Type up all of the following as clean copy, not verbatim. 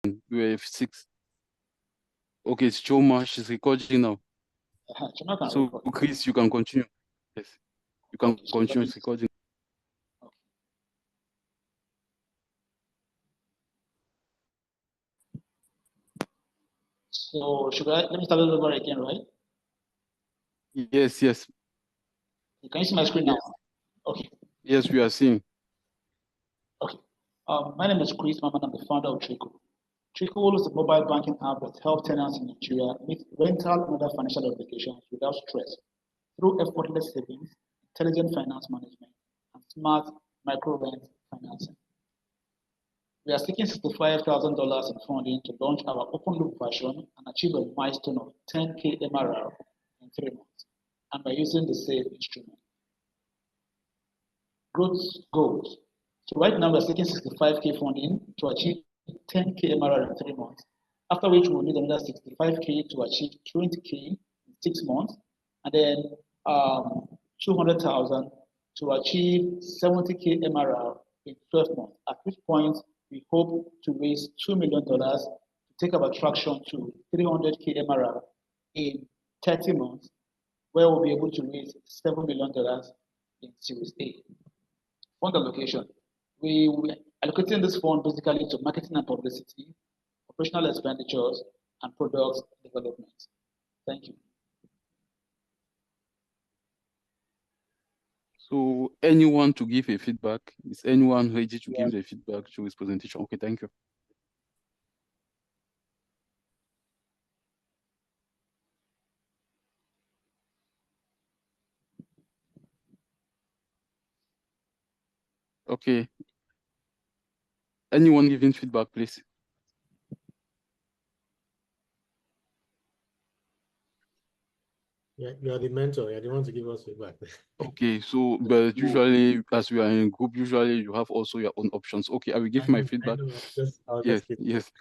We have 6. Okay, it's Choma. She's recording now. Choma can So, record. Chris, you can continue. Yes, you can Okay, continue. It's recording. Okay. So, let me start over again, right? Yes, yes. Can you see my screen Yes. now? Okay. Yes, we are seeing. Okay. My name is Chris Maman. I'm the founder of Trico. Trico is a mobile banking app that helps tenants in Nigeria meet rental and other financial obligations without stress through effortless savings, intelligent finance management, and smart micro rent financing. We are seeking $65,000 in funding to launch our open loop version and achieve a milestone of 10K MRR in 3 months, and by using the SAFE instrument. Growth goals. So right now we're seeking 65K funding to achieve 10K MRR in 3 months, after which we'll need another 65K to achieve 20K in 6 months, and then 200,000 to achieve 70K MRR in 12 months, at which point we hope to raise $2 million to take our traction to 300K MRR in 30 months, where we'll be able to raise $7 million in Series A. Fund allocation. We allocating this fund basically to marketing and publicity, operational expenditures, and product development. Thank you. So, anyone to give a feedback? Is anyone ready to give the feedback to his presentation? Okay, thank you. Okay. Anyone giving feedback, please? Yeah, you are the mentor. You're the one to give us feedback. Okay, so but usually, as we are in a group, usually you have also your own options. Okay, I will give my feedback. Yes, yes.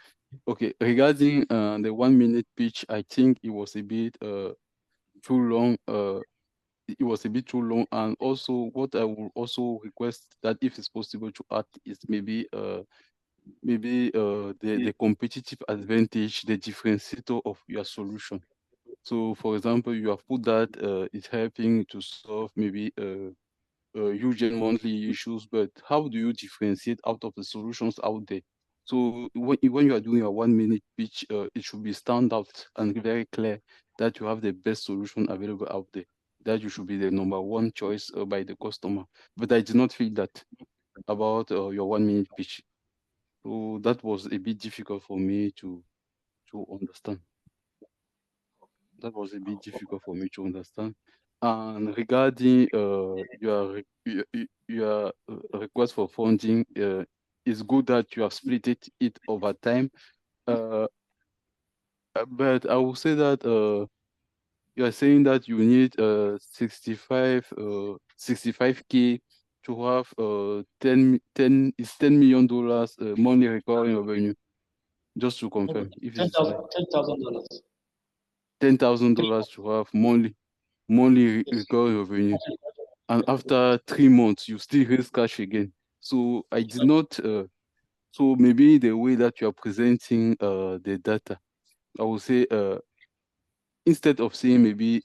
Okay, regarding the 1 minute pitch, I think it was a bit too long. It was a bit too long, and also what I will also request that if it's possible to add is maybe the competitive advantage, the differentiator of your solution. So, for example, you have put that it's helping to solve maybe huge and monthly issues, but how do you differentiate out of the solutions out there? So when you are doing a 1 minute pitch, it should be stand out and very clear that you have the best solution available out there, that you should be the number one choice by the customer. But I did not feel that about your 1 minute pitch. So that was a bit difficult for me to understand. That was a bit difficult for me to understand. And regarding your request for funding, it's good that you have split it over time. But I will say that you are saying that you need 65K to have 10 million dollars money recurring revenue. Just to confirm if it's right. $10,000. $10,000 to have monthly recurring revenue, and after 3 months you still raise cash again. So I did not. So maybe the way that you are presenting the data, I would say instead of saying maybe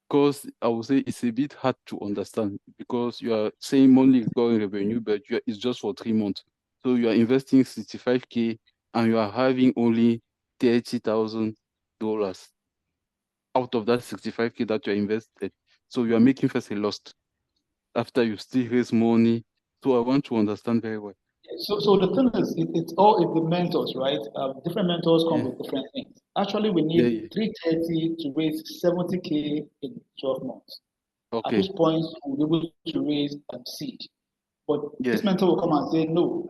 because I would say it's a bit hard to understand because you are saying monthly recurring revenue, but it's just for 3 months. So you are investing 65K and you are having only $30,000 out of that 65K that you are invested. So you are making first a loss after you still raise money. So I want to understand very well. So the thing is, it's all the mentors, right? Different mentors come with different things. Actually, we need 330 to raise 70K in 12 months. Okay. At which point we'll be able to raise seed. But this mentor will come and say, no,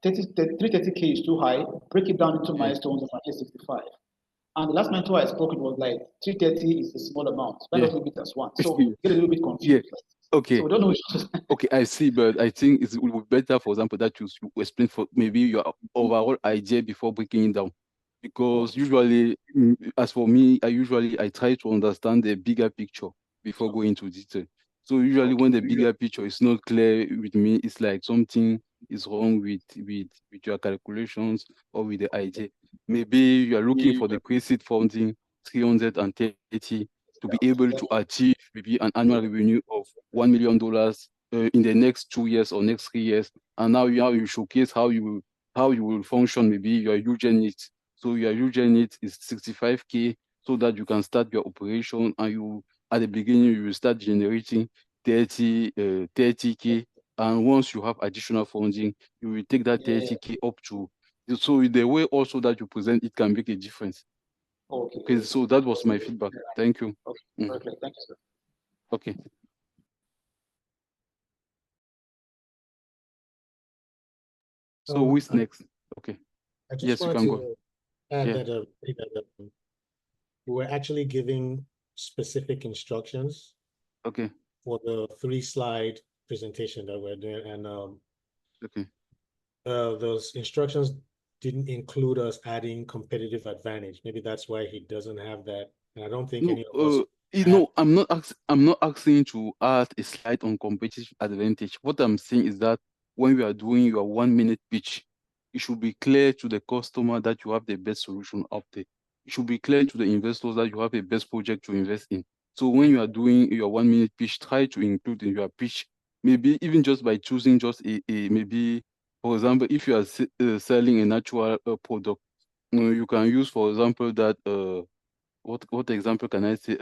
330K is too high. Break it down into milestones of at least 65. And the last mentor I spoke, it was like 330 is a small amount. Let us leave it as one. So get a little bit confused. Okay. So we don't know okay, I see, but I think it would be better, for example, that you explain for maybe your overall idea before breaking it down. Because usually, as for me, I try to understand the bigger picture before going into detail. So usually when the bigger picture is not clear with me, it's like something is wrong with your calculations or with the idea. Maybe you are looking for the pre-seed funding 330 to be able to achieve maybe an annual revenue of $1 million in the next 2 years or next 3 years. And now you showcase how you will function, maybe your huge needs. So your huge needs is 65K so that you can start your operation, and you at the beginning you will start generating 30K, and once you have additional funding, you will take that 30K up to. So the way also that you present it can make a difference. Okay. Okay, so that was my feedback. Thank you. Okay. Okay. Thank you, sir. Okay. So who is next? Okay. I just Yes, you wanted can go. to add Yeah. that we were actually giving specific instructions Okay. for the 3-slide presentation that we're doing, and Okay. those instructions didn't include us adding competitive advantage. Maybe that's why he doesn't have that. And I don't think No, any of us have. no, I'm not asking to add a slide on competitive advantage. What I'm saying is that when you are doing your 1 minute pitch, it should be clear to the customer that you have the best solution out there. It should be clear to the investors that you have a best project to invest in. So when you are doing your 1 minute pitch, try to include in your pitch, maybe even just by choosing just a maybe, for example, if you are selling a natural product, you can use, for example, that what example can I say?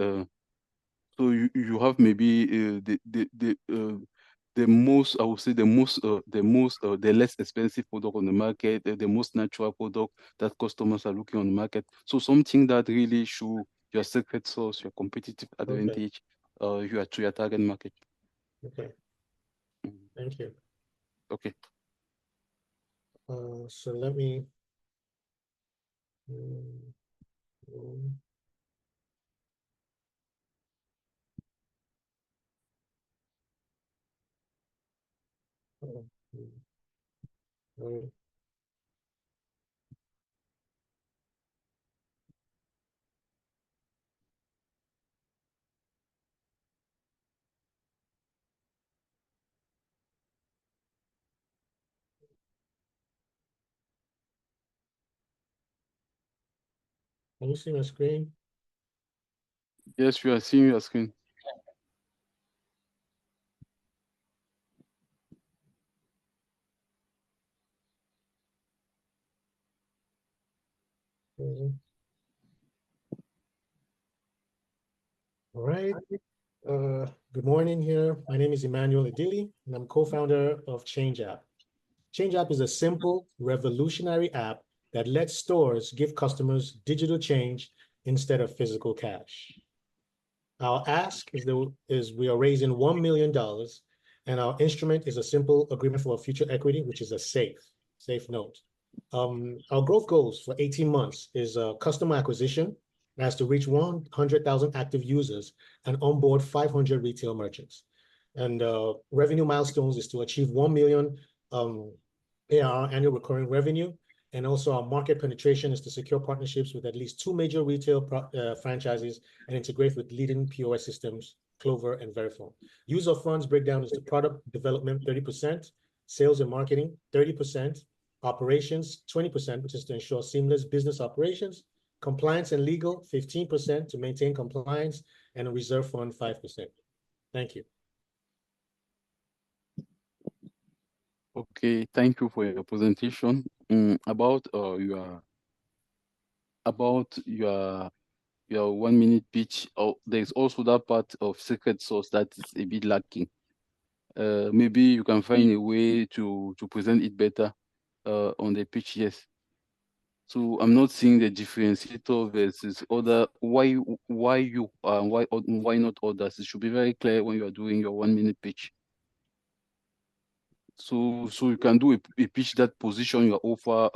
So you have maybe the most, I would say, the less expensive product on the market, the most natural product that customers are looking on the market. So something that really show your secret sauce, your competitive Okay. advantage, to your target market. Okay. Mhm. Thank you. Okay. So let me. mm, mm, mm, mm. Can you see my screen? Yes, you are seeing your screen. Mhm. All right. Good morning here. My name is Emmanuel Adili, and I'm co-founder of Change App. Change App is a simple, revolutionary app that lets stores give customers digital change instead of physical cash. Our ask is we are raising $1 million, and our instrument is a simple agreement for future equity, which is a safe note. Our growth goals for 18 months is customer acquisition, has to reach 100,000 active users and onboard 500 retail merchants. And revenue milestones is to achieve 1 million ARR, annual recurring revenue. And also our market penetration is to secure partnerships with at least 2 major retail franchises and integrate with leading POS systems, Clover and Verifone. Use of funds breakdown is to product development 30%, sales and marketing 30%, operations 20%, which is to ensure seamless business operations, compliance and legal 15% to maintain compliance, and a reserve fund 5%. Thank you. Okay, thank you for your presentation. About your 1 minute pitch. Oh, there's also that part of secret sauce that is a bit lacking. Maybe you can find a way to present it better on the pitch. Yes. So I'm not seeing the differentiator versus other. Why you why not others? It should be very clear when you are doing your 1 minute pitch. So you can do a pitch that position your offer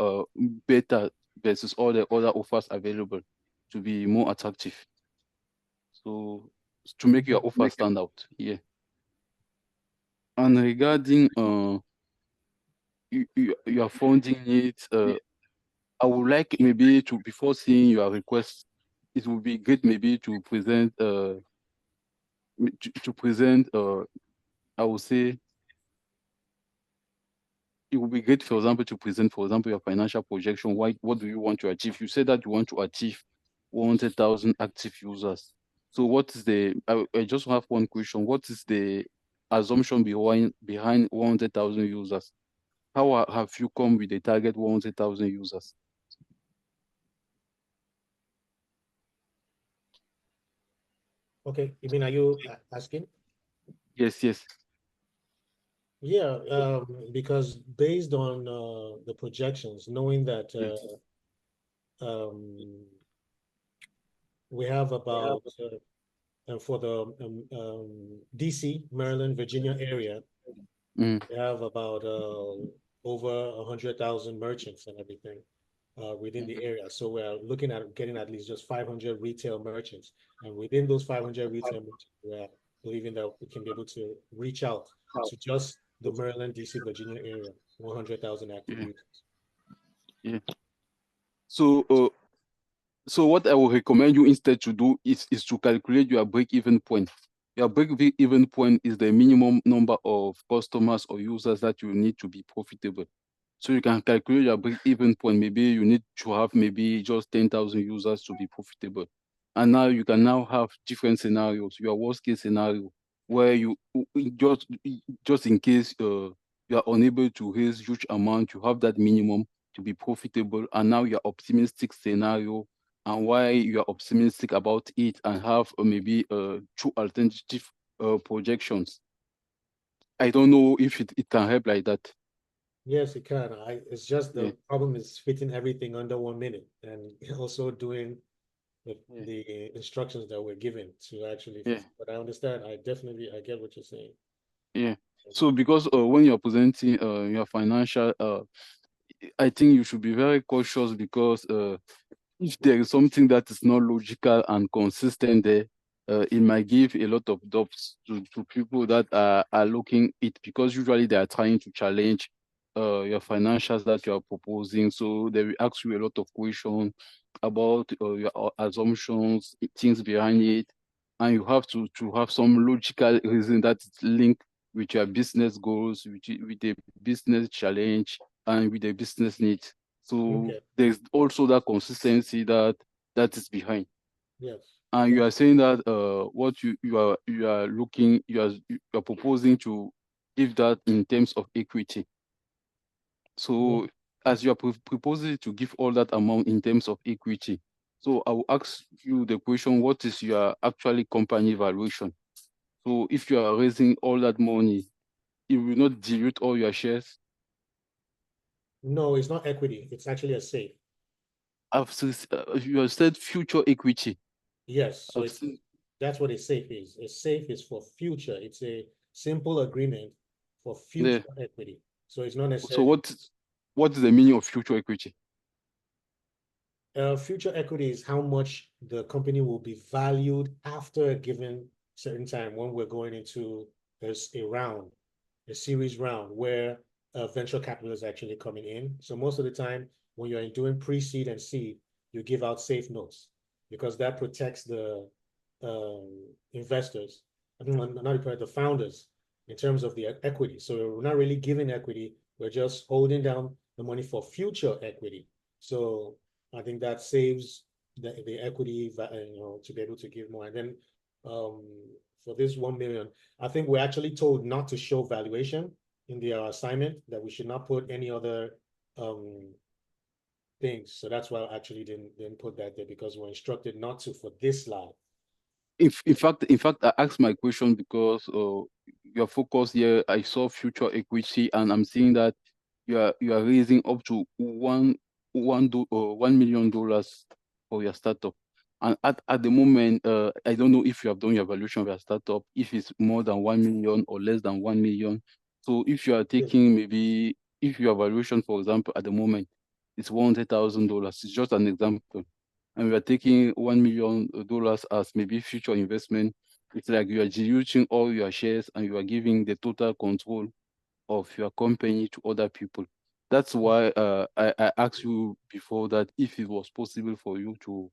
better versus all the other offers available to be more attractive. So to make your offer stand out. Yeah. And regarding your funding needs, I would like maybe to, before seeing your request, it would be great maybe to present I would say it would be great, for example, to present, for example, your financial projection. What do you want to achieve? You said that you want to achieve 100,000 active users. So what is I just have one question. What is the assumption behind 100,000 users? How have you come with the target 100,000 users? Okay, you mean, are you asking? Yes, yes. Yeah, because based on the projections, knowing that um, we have about, and for the DC, Maryland, Virginia area, Mm, we have about over 100,000 merchants and everything within the area. So we're looking at getting at least just 500 retail merchants. And within those 500 retail merchants, we're believing that we can be able to reach out to just the Maryland, DC, Virginia area, 100,000 active yeah, users. yeah. So, so what I will recommend you instead to do is to calculate your break-even point. Your break-even point is the minimum number of customers or users that you need to be profitable. So you can calculate your break-even point. Maybe you need to have maybe just 10,000 users to be profitable. And now you can now have different scenarios. Your worst case scenario, where you just in case you are unable to raise huge amount, you have that minimum to be profitable. And now your optimistic scenario, and why you are optimistic about it, and have maybe two alternative projections. I don't know if it can help like that. Yes, it can. It's just Yeah, the problem is fitting everything under 1 minute and also doing yeah, the instructions that we're given to actually yeah. fulfill. But I understand. I get what you're saying. Yeah. So because when you're presenting your financial, I think you should be very cautious, because if there is something that is not logical and consistent there, it might give a lot of doubts to people that are looking it, because usually they are trying to challenge your financials that you are proposing. So they will ask you a lot of questions about your assumptions, things behind it, and you have to have some logical reason that is linked with your business goals, with the business challenge, and with the business needs. So Okay. there's also that consistency that is behind. Yes. And you are saying that what you are proposing to give that in terms of equity. Yeah. So as you are proposing to give all that amount in terms of equity, so I will ask you the question: what is your actually company valuation? So if you are raising all that money, it will not dilute all your shares. No, it's not equity. It's actually a safe. You have said future equity. Yes. So I've it's seen that's what a safe is. A safe is for future. It's a simple agreement for future the equity. So it's not so necessarily what is the meaning of future equity? future equity is how much the company will be valued after a given certain time when we're going into a round, a series round where venture capital is actually coming in. So most of the time, when you're doing pre-seed and seed, you give out safe notes because that protects the investors, I mean, not the founders in terms of the equity. So we're not really giving equity, we're just holding down the money for future equity. So I think that saves the equity, to be able to give more. And then um, for this 1 million, I think we're actually told not to show valuation in the assignment, that we should not put any other um, things. So that's why I actually didn't put that there, because we're instructed not to for this slide. In fact, I asked my question because your focus here, I saw future equity, and I'm seeing that you are raising up to $1 million for your startup. And at the moment, I don't know if you have done your evaluation of your startup, if it's more than 1 million or less than 1 million. So if you are Yes. taking, maybe if your evaluation, for example, at the moment, it's $100,000, it's just an example, and we are taking $1 million as maybe future investment, it's like you are diluting all your shares and you are giving the total control of your company to other people. That's why I asked you before that if it was possible for you to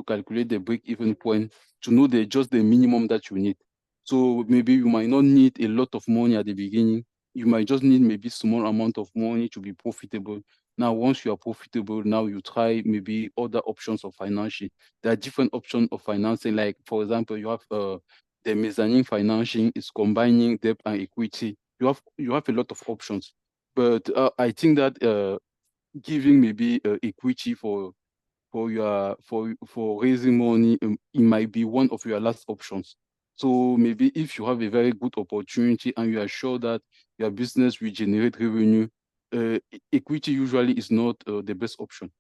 calculate the break-even point, to know just the minimum that you need. So maybe you might not need a lot of money at the beginning, you might just need maybe small amount of money to be profitable. Now, once you are profitable, now you try maybe other options of financing. There are different options of financing. Like, for example, you have the mezzanine financing is combining debt and equity. You have a lot of options. But I think that giving maybe equity for raising money, it might be one of your last options. So maybe if you have a very good opportunity and you are sure that your business will generate revenue, equity usually is not the best option.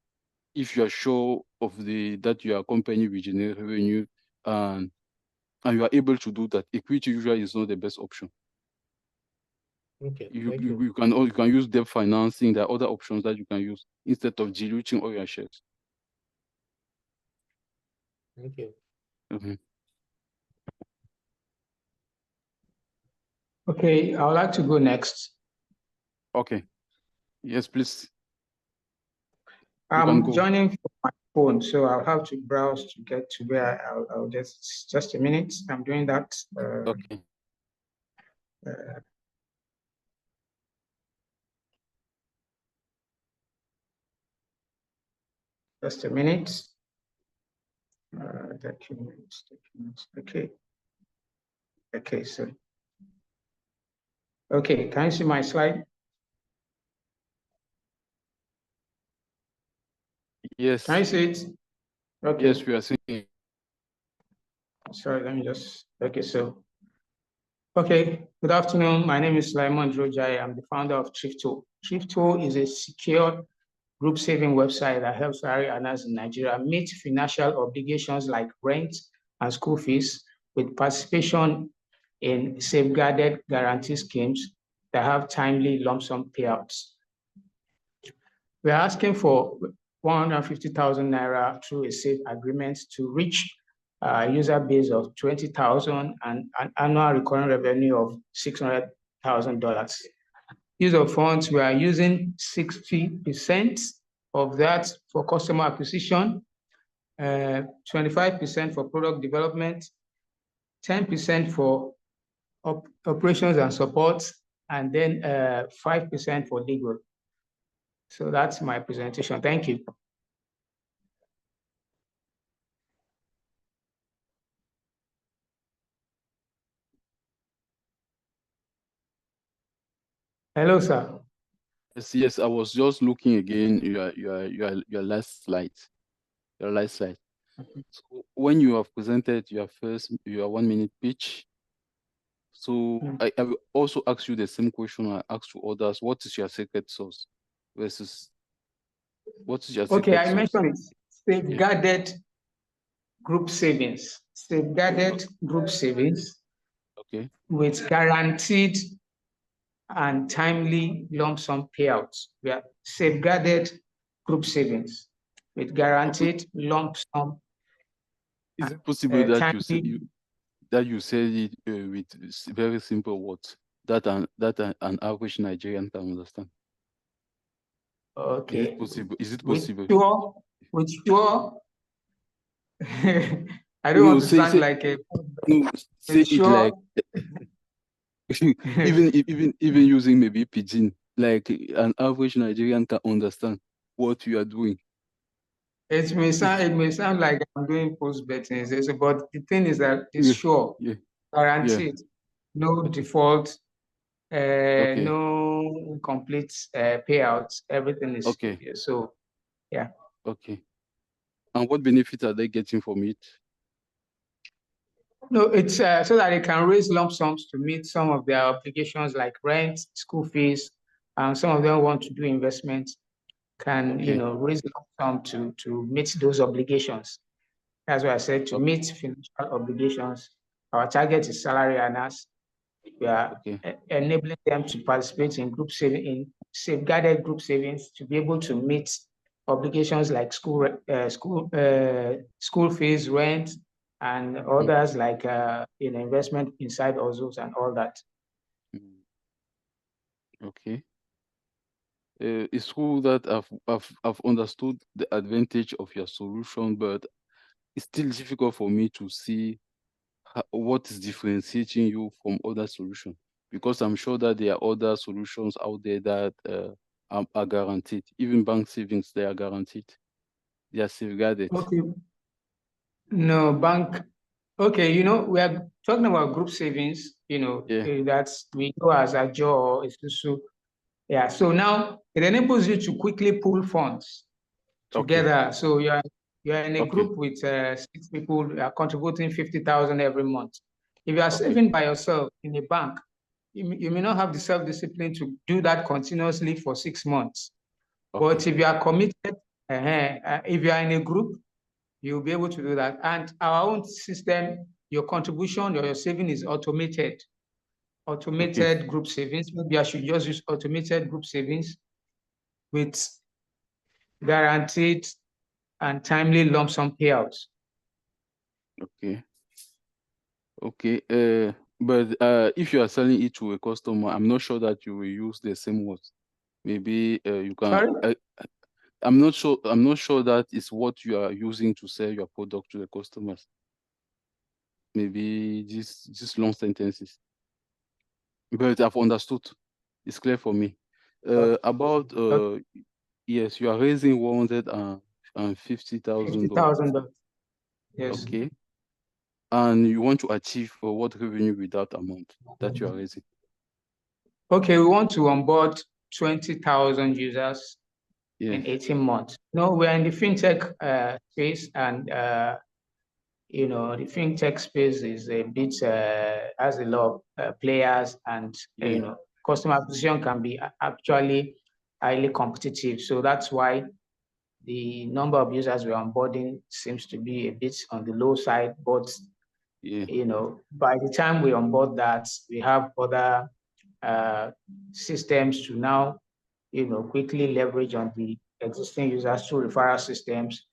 If you are sure of that your company will generate revenue, and you are able to do that, equity usually is not the best option. Okay, You, thank you, you. you can use debt financing. There are other options that you can use instead of diluting all your shares. Thank you. Mhm. Okay, I would like to go next. Okay. Yes, please. You can I'm go. joining from my phone, so I'll have to browse to get to where I'll just a minute. I'm doing that. Okay. Just a minute. Documents. Okay. Okay, so. Okay, can you see my slide? Yes. Can you see it? Okay. Yes, we are seeing. Sorry, let me just, okay, so. Okay, good afternoon. My name is Laimon Drojai. I'm the founder of Thrifto. Thrifto is a secure group saving website that helps salary earners in Nigeria meet financial obligations like rent and school fees with participation in safeguarded guarantee schemes that have timely lump sum payouts. We're asking for 150,000 naira through a safe agreement to reach a user base of 20,000 and an annual recurring revenue of $600,000. Use of funds, we are using 60% of that for customer acquisition, 25% for product development, 10% for operations and support, and then 5% for legal. So that's my presentation. Thank you. Hello, sir. Yes, I was just looking again. Your last slide. Your last slide. So when you have presented your 1 minute pitch, so I will also ask you the same question I asked to others. What is your secret sauce versus what is your Okay, secret I sauce? mentioned it. Safeguarded group savings. Safeguarded group savings Okay. with guaranteed and timely lump sum payouts. We are safeguarded group savings with guaranteed lump sum. Is it possible that timely. you said it with very simple words that an average Nigerian can understand? Okay. Is it possible? Is it With possible? sure, with sure. I don't No, want to sound like a. no, say With it sure. like even using maybe pidgin, like an average Nigerian can understand what you are doing. It may sound like I'm doing post betting, but the thing is that it's Yeah, sure, yeah, guaranteed, no default, okay, no incomplete payouts. Everything is okay, so. Yeah. okay. And what benefits are they getting from it? No, it's so that they can raise lump sums to meet some of their obligations like rent, school fees, and some of them want to do investments. Can Okay, raise lump sum to meet those obligations. That's why I said to meet financial obligations. Our target is salary earners. We are okay, enabling them to participate in group saving, in safeguarded group savings, to be able to meet obligations like school fees, rent, and others like investment inside those and all that. okay. It's true that I've understood the advantage of your solution, but it's still difficult for me to see what is differentiating you from other solutions. because I'm sure that there are other solutions out there that are guaranteed. Even bank savings, they are guaranteed. They are safeguarded. Okay. No, bank. Okay, we are talking about group savings, Yeah. that's we go as a jaw, yeah. So now it enables you to quickly pool funds Okay. together. So you're in a Okay. group with 6 people who are contributing 50,000 every month. If you are Okay. saving by yourself in a bank, you may not have the self-discipline to do that continuously for 6 months. Okay. But if you are committed, if you are in a group, you'll be able to do that. And our own system, your contribution or your saving is automated. Automated group savings. Maybe I should just use automated group savings with guaranteed and timely lump sum payouts. Okay. Okay. But if you are selling it to a customer, I'm not sure that you will use the same words. Maybe you can. Sorry? I'm not sure. I'm not sure that is what you are using to sell your product to the customers. Maybe just long sentences. But I've understood. It's clear for me. About yes, you are raising $150,000. 50,000. Yes. Okay. And you want to achieve what revenue with that amount that you are raising? Okay, we want to onboard 20,000 users in Yes. 18 months. No, we're in the fintech space, and the fintech space is a bit has a lot of players, and Yeah. customer acquisition can be actually highly competitive. So that's why the number of users we're onboarding seems to be a bit on the low side. But Yeah. by the time we onboard that, we have other systems to now quickly leverage on the existing users through referral systems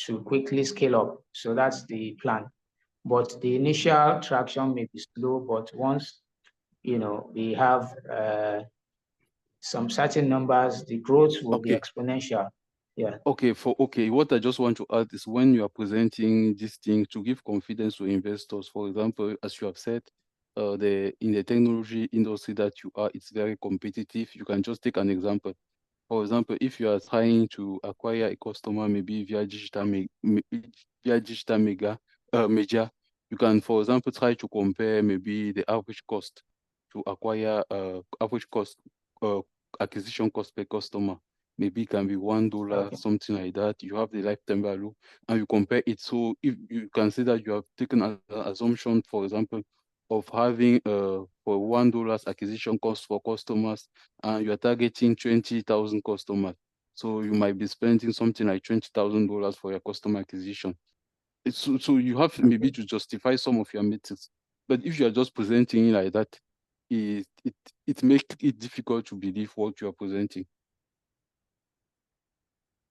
to quickly scale up. So that's the plan. But the initial traction may be slow, but once we have some certain numbers, the growth will be Okay. exponential. Yeah. Okay. What I just want to add is when you are presenting this thing to give confidence to investors, for example, as you have said, in the technology industry that you are, it's very competitive. You can just take an example. For example, if you are trying to acquire a customer, maybe via digital media, you can, for example, try to compare maybe the average cost to acquire average cost acquisition cost per customer. Maybe it can be $1, Okay. something like that. You have the lifetime value and you compare it. So if you can see that you have taken an assumption, for example, of having for $1 acquisition cost for customers, and you are targeting 20,000 customers. So you might be spending something like $20,000 for your customer acquisition. So you have maybe to justify some of your metrics. But if you are just presenting it like that, it makes it difficult to believe what you are presenting.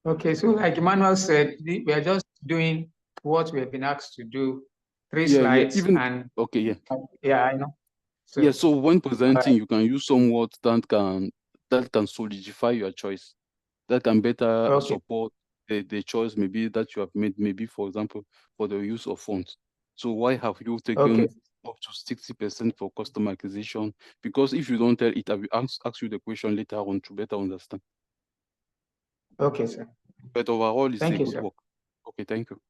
Okay, so like Emmanuel said, we are just doing what we have been asked to do, 3 Yeah, slides, even and okay, yeah. yeah, I know. So Yeah, so when presenting, you can use some words that can solidify your choice, that can better okay, support the choice maybe that you have made, maybe for example, for the use of funds. So why have you taken okay, up to 60% for customer acquisition? Because if you don't tell it, I will ask you the question later on to better understand. okay, sir. But overall, it's a Thank you, good sir. work. Okay, thank you.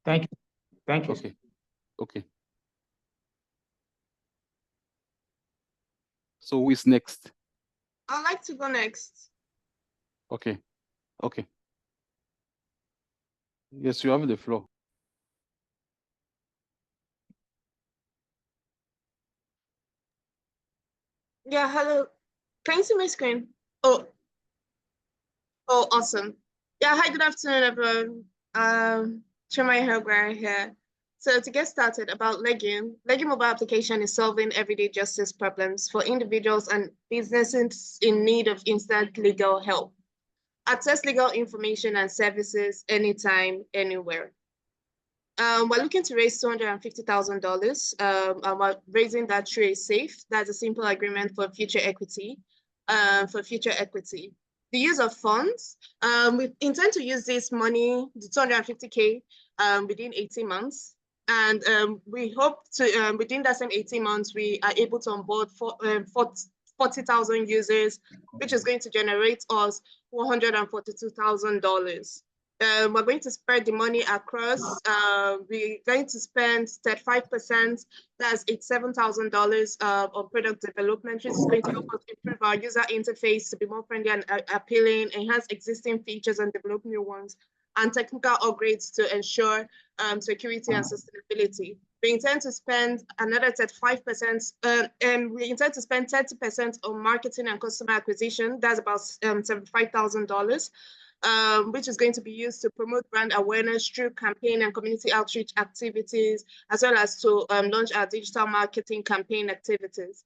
Thank you. Thank you, sir. Okay, okay. So who is next? I'd like to go next. Okay, okay. Yes, you have the floor. Yeah, hello. Can you see my screen? Oh, awesome. Yeah, hi, good afternoon, everyone. Chimay Helgware here. So to get started about Legume mobile application is solving everyday justice problems for individuals and businesses in need of instant legal help. Access legal information and services anytime, anywhere. We're looking to raise $250,000. And we're raising that through a SAFE. That's a simple agreement for future equity. The use of funds. We intend to use this money, the 250K, within 18 months. And we hope to, within that same 18 months, we are able to onboard 40,000 users, which is going to generate us $142,000. We're going to spread the money across. We're going to spend 35%, that's $87,000 on product development, which is going to help us improve our user interface to be more friendly and appealing, enhance existing features and develop new ones, and technical upgrades to ensure security and sustainability. We intend to spend another 35%, and we intend to spend 30% on marketing and customer acquisition. That's about $75,000. Which is going to be used to promote brand awareness through campaign and community outreach activities, as well as to launch our digital marketing campaign activities.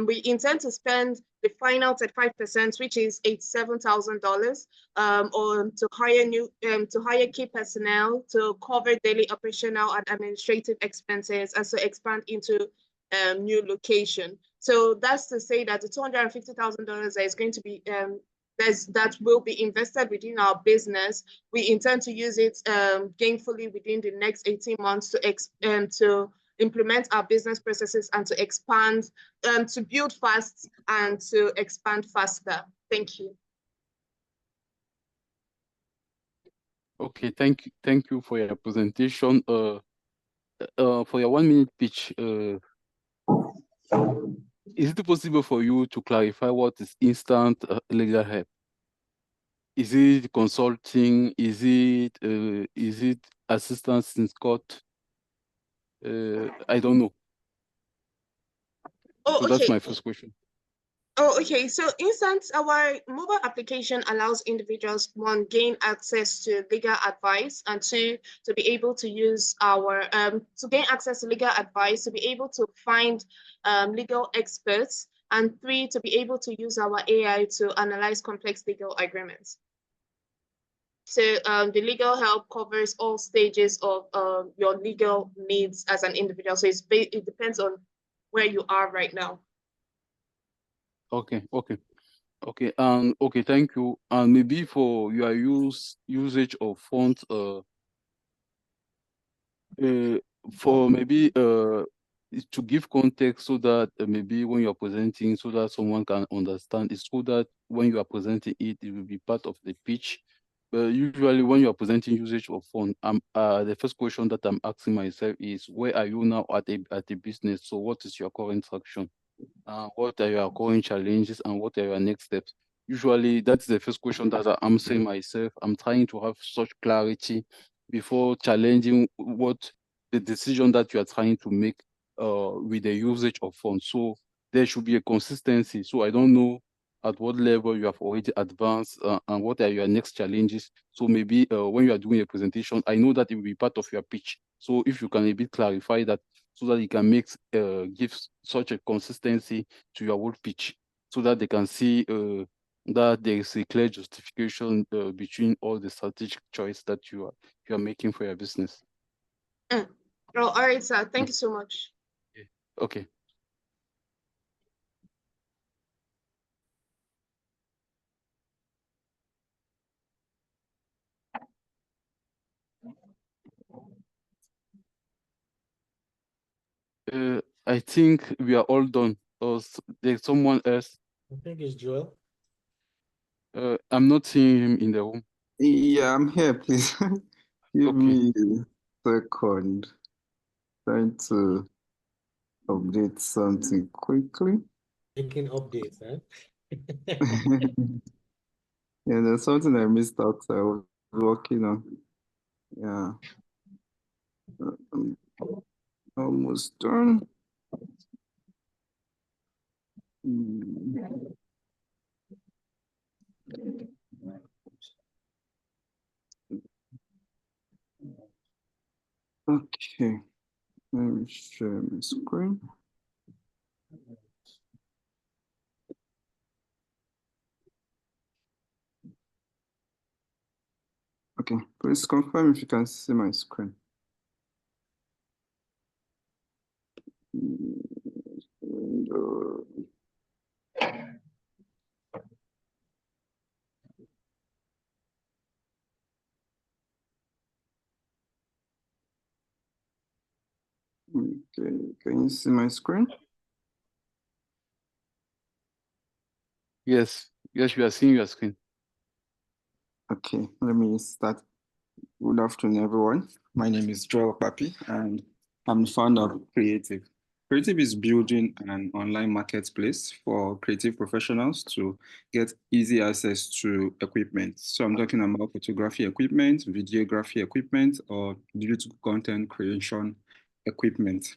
We intend to spend the final 35%, which is $87,000, on to hire key personnel to cover daily operational and administrative expenses, and to expand into new location. So that's to say that the $250,000 that is going to be that will be invested within our business, we intend to use it gainfully within the next 18 months to implement our business processes and to expand, to build fast and to expand faster. Thank you. Okay, thank you for your presentation. For your 1 minute pitch, is it possible for you to clarify what is instant legal help? Is it consulting? Is it assistance in court? I don't know. Oh, so okay. That's my first question. Oh, okay. So Instant, our mobile application allows individuals, one, gain access to legal advice, and two, to be able to use our, to gain access to legal advice, to be able to find legal experts, and three, to be able to use our AI to analyze complex legal agreements. So the legal help covers all stages of your legal needs as an individual. So it depends on where you are right now. Okay. Okay, thank you. And maybe for your usage of fonts, for maybe to give context, so that maybe when you're presenting, so that someone can understand, it's so that when you are presenting it, it will be part of the pitch. Usually when you are presenting usage of font, the first question that I'm asking myself is, where are you now at a business? So what is your current traction? What are your current challenges, and what are your next steps? Usually that's the first question that I'm saying myself. I'm trying to have such clarity before challenging what the decision that you are trying to make with the usage of funds. So there should be a consistency. So I don't know at what level you have already advanced, and what are your next challenges. So maybe when you are doing a presentation, I know that it will be part of your pitch. So if you can a bit clarify that, so that you can give such a consistency to your whole pitch, so that they can see that there is a clear justification between all the strategic choice that you are making for your business. Oh, all right, sir. Thank you so much. Okay. I think we are all done. Or there's someone else. I think it's Joel. I'm not seeing him in the room. Yeah, I'm here, please. Give Okay. me a second. Trying to update something quickly. Making updates, huh? Yeah, there's something I missed out. I was working on. Yeah. I'm almost done. Okay. Let me share my screen. Okay, please confirm if you can see my screen. Window. Okay, can you see my screen? Yes, yes, we are seeing your screen. Okay, let me start. Good afternoon, everyone. My name is Joel Papi, and I'm the founder of Creative. Creative is building an online marketplace for creative professionals to get easy access to equipment. So I'm talking about photography equipment, videography equipment, or digital content creation equipment.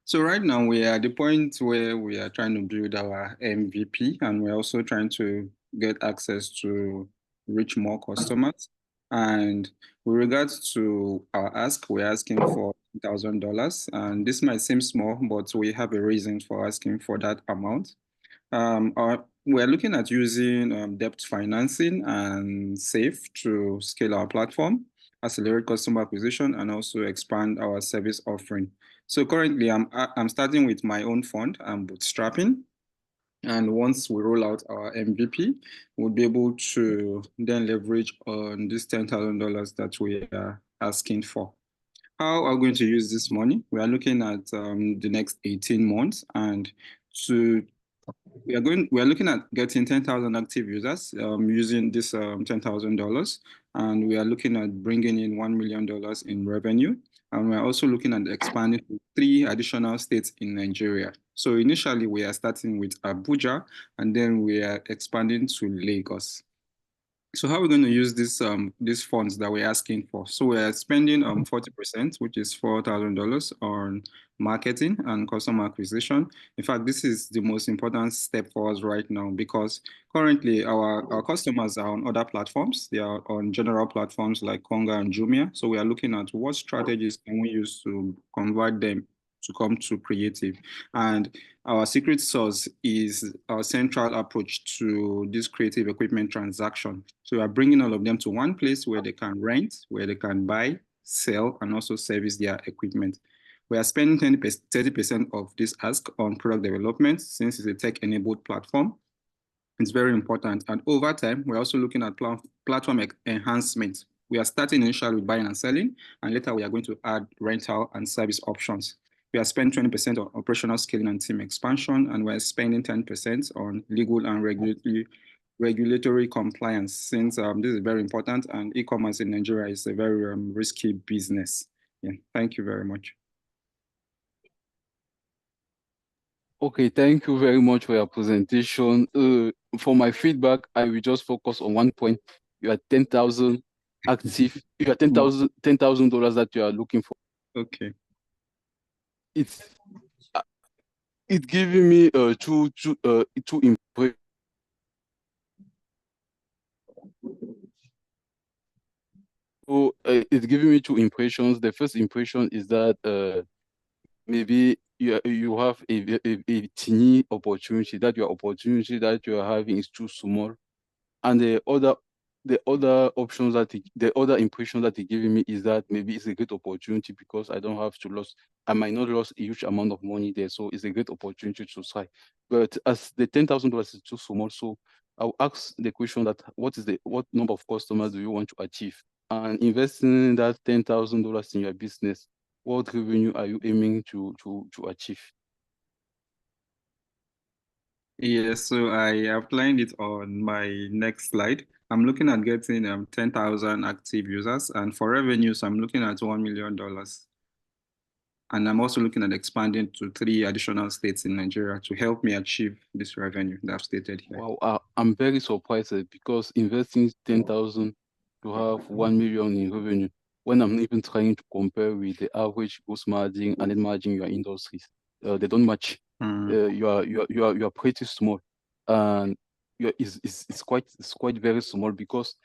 So right now we are at the point where we are trying to build our MVP, and we're also trying to get access to reach more customers. And with regards to our ask, we're asking for $1,000. And this might seem small, but we have a reason for asking for that amount. We're looking at using debt financing and SAFE to scale our platform, accelerate customer acquisition, and also expand our service offering. So currently, I'm starting with my own fund. I'm bootstrapping. And once we roll out our MVP, we'll be able to then leverage on this $10,000 that we are asking for. How are we going to use this money? We are looking at the next 18 months, and to we are looking at getting 10,000 active users using this $10,000, and we are looking at bringing in $1 million in revenue. And we're also looking at expanding to 3 additional states in Nigeria. So initially we are starting with Abuja, and then we are expanding to Lagos. So how are we going to use these funds that we're asking for? So we're spending 40%, which is $4,000 on marketing and customer acquisition. In fact, this is the most important step for us right now because currently our customers are on other platforms. They are on general platforms like Konga and Jumia. So we are looking at what strategies can we use to convert them to come to Creative. And our secret sauce is our central approach to this creative equipment transaction. So we are bringing all of them to one place where they can rent, where they can buy, sell, and also service their equipment. We are spending 30% of this ask on product development since it's a tech-enabled platform. It's very important. And over time, we're also looking at platform enhancement. We are starting initially with buying and selling, and later we are going to add rental and service options. We are spending 20% on operational scaling and team expansion, and we're spending 10% on legal and regulatory compliance, since this is very important, and e-commerce in Nigeria is a very risky business. Yeah, thank you very much. Okay, thank you very much for your presentation. For my feedback, I will just focus on one point. You are 10,000 active. You are $10,000 that you are looking for. Okay. It's giving me two impressions. So it's giving me 2 impressions. The first impression is that maybe you have a teeny opportunity, that your opportunity that you are having is too small, and the other options the other impression that it's giving me is that maybe it's a great opportunity because I don't have to lose. I might not lose a huge amount of money there, so it's a great opportunity to try. But as the $10,000 is too small, so I'll ask the question that what number of customers do you want to achieve? And investing that $10,000 in your business, what revenue are you aiming to achieve? Yes, so I outlined it on my next slide. I'm looking at getting 10,000 active users, and for revenues, I'm looking at $1 million. And I'm also looking at expanding to 3 additional states in Nigeria to help me achieve this revenue that I've stated here. Wow, I'm very surprised because investing 10,000 to have 1 million in revenue, when I'm even trying to compare with the average gross margin and net margin in your industries, they don't match. You are pretty small, and it's quite very small because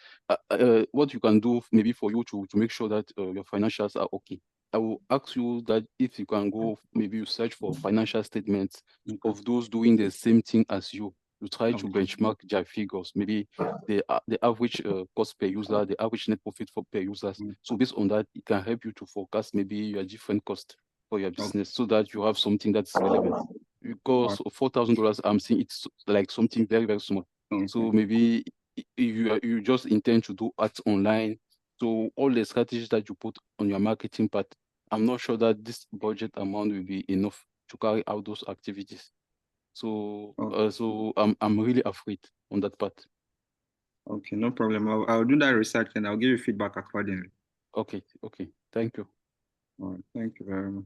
what you can do maybe for you to make sure that your financials are okay. I will ask you that if you can go, maybe you search for financial statements of those doing the same thing as you. You try to benchmark their figures, maybe the average cost per user, the average net profit for per users. So based on that, it can help you to forecast maybe your different cost for your business so that you have something that's relevant. Because $4,000, I'm seeing it's like something very, very small. So maybe you just intend to do ads online. So all the strategies that you put on your marketing part I'm not sure that this budget amount will be enough to carry out those activities. So, so I'm really afraid on that part. Okay, no problem. I'll do that research and I'll give you feedback accordingly. Okay, okay. Thank you. All right, thank you very much.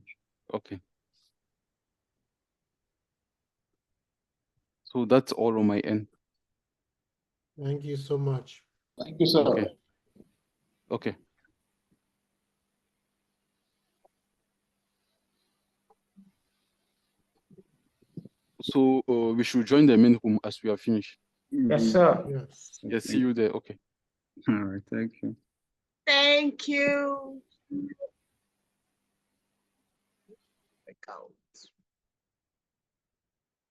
Okay. So that's all on my end. Thank you so much. Thank you, sir. Okay. Okay. So we should join the main room as we are finished. Yes, sir. Yes. Yes, see you there. Okay. All right, thank you. Thank you. Go.